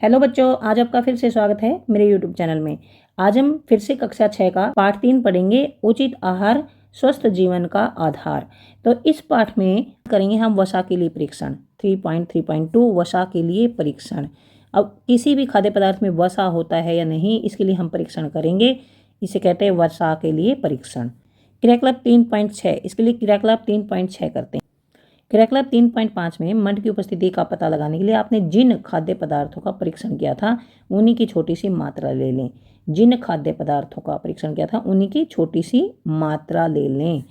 Hello बच्चों, आज आपका फिर से स्वागत है मेरे यूट्यूब चैनल में। आज हम फिर से कक्षा 6 का पाठ 3 पढ़ेंगे, उचित आहार स्वस्थ जीवन का आधार। तो इस पाठ में करेंगे हम वसा के लिए परीक्षण 3.3.2 वसा के लिए परीक्षण। अब किसी भी खाद्य पदार्थ में वसा होता है या नहीं, इसके लिए हम परीक्षण करेंगे। इसे कहते हैं वसा के लिए परीक्षण। क्रियाकलाप 3.6, इसके लिए क्रियाकलाप 3.6 करते हैं। क्रियाकलाप 3.5 में मंड की उपस्थिति का पता लगाने के लिए आपने जिन खाद्य पदार्थों का परीक्षण किया था उन्हीं की छोटी सी मात्रा ले लें। जिन खाद्य पदार्थों का परीक्षण किया था उन्हीं की छोटी सी मात्रा ले लें।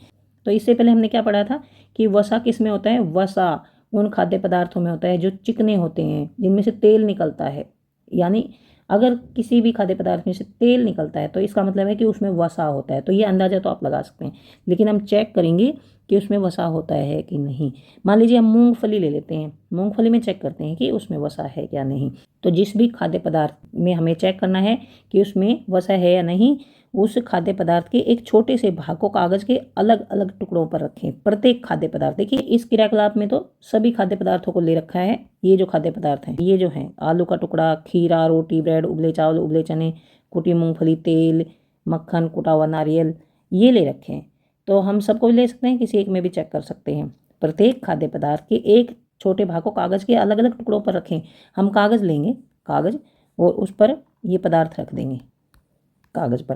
तो इससे पहले हमने क्या पढ़ा था कि वसा किस में होता है? वसा उन खाद्य पदार्थों में होता है जो चिकने होते हैं, जिनमें से तेल निकलता है। यानी अगर किसी भी खाद्य पदार्थ में से तेल निकलता है तो इसका मतलब है कि उसमें वसा होता है। तो ये अंदाजा तो आप लगा सकते हैं, लेकिन हम चेक करेंगे कि उसमें वसा होता है कि नहीं। मान लीजिए हम मूंगफली ले लेते हैं, मूंगफली में चेक करते हैं कि उसमें वसा है या नहीं। तो जिस भी खाद्य पदार्थ में हमें चेक करना है कि उसमें वसा है या नहीं, उस खाद्य पदार्थ के एक छोटे से भाग को कागज के अलग अलग टुकड़ों पर रखें। प्रत्येक खाद्य पदार्थ, देखिए इस क्रियाकलाप में तो सभी खाद्य पदार्थों को ले रखा है। ये जो खाद्य पदार्थ हैं, ये जो हैं आलू का टुकड़ा, खीरा, रोटी, ब्रेड, उबले चावल, उबले चने, कुटी मूंगफली, तेल, मक्खन, कुटा हुआ नारियल, ये ले रखे हैं। तो हम सबको भी ले सकते हैं, किसी एक में भी चेक कर सकते हैं। प्रत्येक खाद्य पदार्थ के एक छोटे भाग को कागज के अलग अलग टुकड़ों पर रखें। हम कागज लेंगे, कागज, और उस पर ये पदार्थ रख देंगे। कागज पर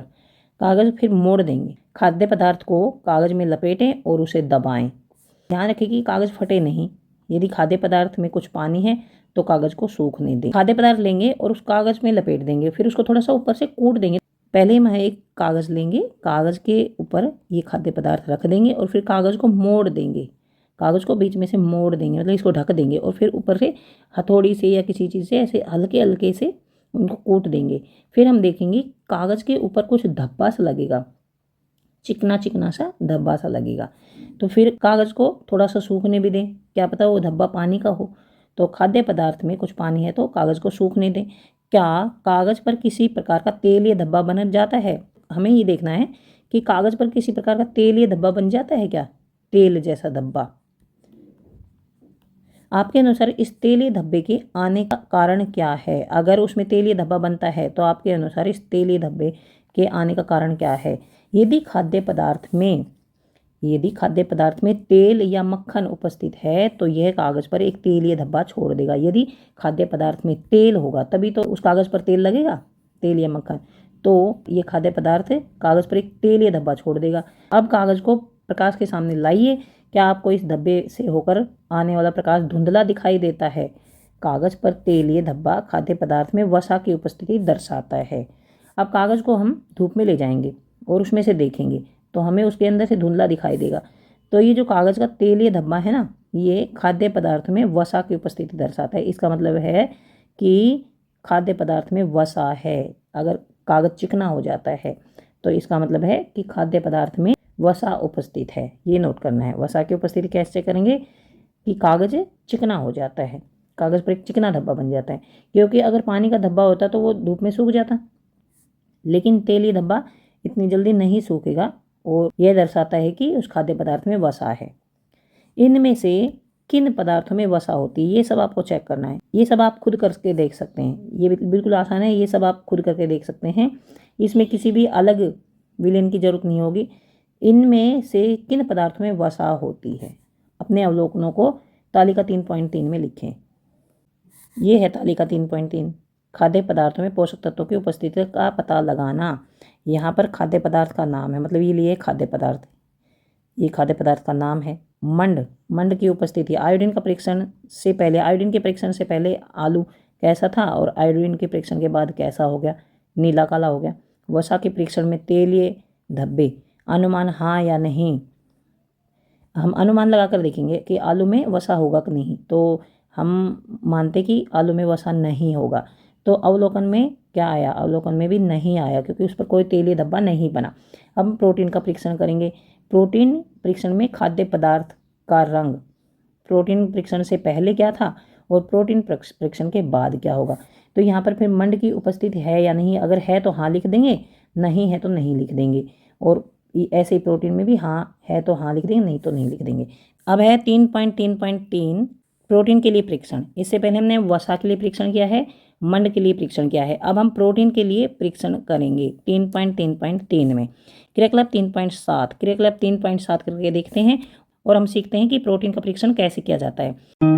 कागज फिर मोड़ देंगे। खाद्य पदार्थ को कागज में लपेटें और उसे दबाएं। ध्यान रखें कि कागज फटे नहीं। यदि खाद्य पदार्थ में कुछ पानी है तो कागज को सूखने दें। खाद्य पदार्थ लेंगे और उस कागज में लपेट देंगे, फिर उसको थोड़ा सा ऊपर से कूट देंगे। पहले हम एक कागज लेंगे, कागज के ऊपर ये खाद्य पदार्थ रख देंगे और फिर कागज को मोड़ देंगे। कागज को बीच में से मोड़ देंगे, मतलब इसको ढक देंगे, और फिर ऊपर से हथौड़ी से या किसी चीज़ से ऐसे हल्के हल्के से उनको कूट देंगे। फिर हम देखेंगे कागज के ऊपर कुछ धब्बा सा लगेगा, चिकना चिकना सा धब्बा सा लगेगा। तो फिर कागज को थोड़ा सा सूखने भी दें, क्या पता वो धब्बा पानी का हो। तो खाद्य पदार्थ में कुछ पानी है तो कागज को सूखने दें। क्या कागज पर किसी प्रकार का तेल या धब्बा बन जाता है? हमें ये देखना है कि कागज पर किसी प्रकार का तेल या धब्बा बन जाता है क्या? तेल जैसा धब्बा। आपके अनुसार इस तेलीय धब्बे के आने का कारण क्या है? अगर उसमें तेलीय धब्बा बनता है तो आपके अनुसार इस तेलीय धब्बे के आने का कारण क्या है? यदि खाद्य पदार्थ में तेल या मक्खन उपस्थित है तो यह कागज पर एक तेलीय धब्बा छोड़ देगा। यदि खाद्य पदार्थ में तेल होगा तभी तो उस कागज पर तेल लगेगा, तेल या मक्खन। तो ये खाद्य पदार्थ कागज पर एक तेलीय धब्बा छोड़ देगा। अब कागज को प्रकाश के सामने लाइए। क्या आपको इस धब्बे से होकर आने वाला प्रकाश धुंधला दिखाई देता है? कागज पर तेलीय धब्बा खाद्य पदार्थ में वसा की उपस्थिति दर्शाता है। अब कागज को हम धूप में ले जाएंगे और उसमें से देखेंगे तो हमें उसके अंदर से धुंधला दिखाई देगा। तो ये जो कागज का तेलीय धब्बा है ना, ये खाद्य पदार्थ में वसा की उपस्थिति दर्शाता है। इसका मतलब है कि खाद्य पदार्थ में वसा है। अगर कागज चिकना हो जाता है तो इसका मतलब है कि खाद्य पदार्थ में वसा उपस्थित है। ये नोट करना है। वसा की उपस्थिति कैसे करेंगे? कि कागज चिकना हो जाता है, कागज पर एक चिकना धब्बा बन जाता है। क्योंकि अगर पानी का धब्बा होता तो वो धूप में सूख जाता, लेकिन तेलीय धब्बा इतनी जल्दी नहीं सूखेगा और यह दर्शाता है कि उस खाद्य पदार्थ में वसा है। इनमें से किन पदार्थों में वसा होती है, ये सब आपको चेक करना है। ये सब आप खुद करके देख सकते हैं, ये बिल्कुल आसान है। ये सब आप खुद करके देख सकते हैं, इसमें किसी भी अलग विलेन की जरूरत नहीं होगी। इनमें से किन पदार्थों में वसा होती है? अपने अवलोकनों को तालिका 3.3 में लिखें। ये है तालिका 3.3, खाद्य पदार्थों में पोषक तत्वों की उपस्थिति का पता लगाना। यहाँ पर खाद्य पदार्थ का नाम है, मतलब ये लिए खाद्य पदार्थ, ये खाद्य पदार्थ का नाम है। मंड की उपस्थिति। आयोडीन के परीक्षण से पहले आलू कैसा था और आयोडीन के परीक्षण के बाद कैसा हो गया? नीला काला हो गया। वसा के परीक्षण में तेलीय धब्बे, अनुमान हाँ या नहीं। हम अनुमान लगाकर देखेंगे कि आलू में वसा होगा कि नहीं। तो हम मानते कि आलू में वसा नहीं होगा। तो अवलोकन में क्या आया? अवलोकन में भी नहीं आया, क्योंकि उस पर कोई तेलीय धब्बा नहीं बना। अब हम प्रोटीन का परीक्षण करेंगे। प्रोटीन परीक्षण में खाद्य पदार्थ का रंग, प्रोटीन परीक्षण से पहले क्या था और प्रोटीन परीक्षण के बाद क्या होगा। तो यहाँ पर फिर मंड की उपस्थिति है या नहीं, अगर है तो हाँ लिख देंगे, नहीं है तो नहीं लिख देंगे। और ऐसे ही प्रोटीन में भी हाँ है तो हाँ लिख देंगे, नहीं तो नहीं लिख देंगे। अब है 3.3.3 प्रोटीन के लिए परीक्षण। इससे पहले हमने वसा के लिए परीक्षण किया है, मंड के लिए परीक्षण किया है। अब हम प्रोटीन के लिए परीक्षण करेंगे 3.3.3 में। क्रियाकलाप 3.7 करके देखते हैं और हम सीखते हैं कि प्रोटीन का परीक्षण कैसे किया जाता है।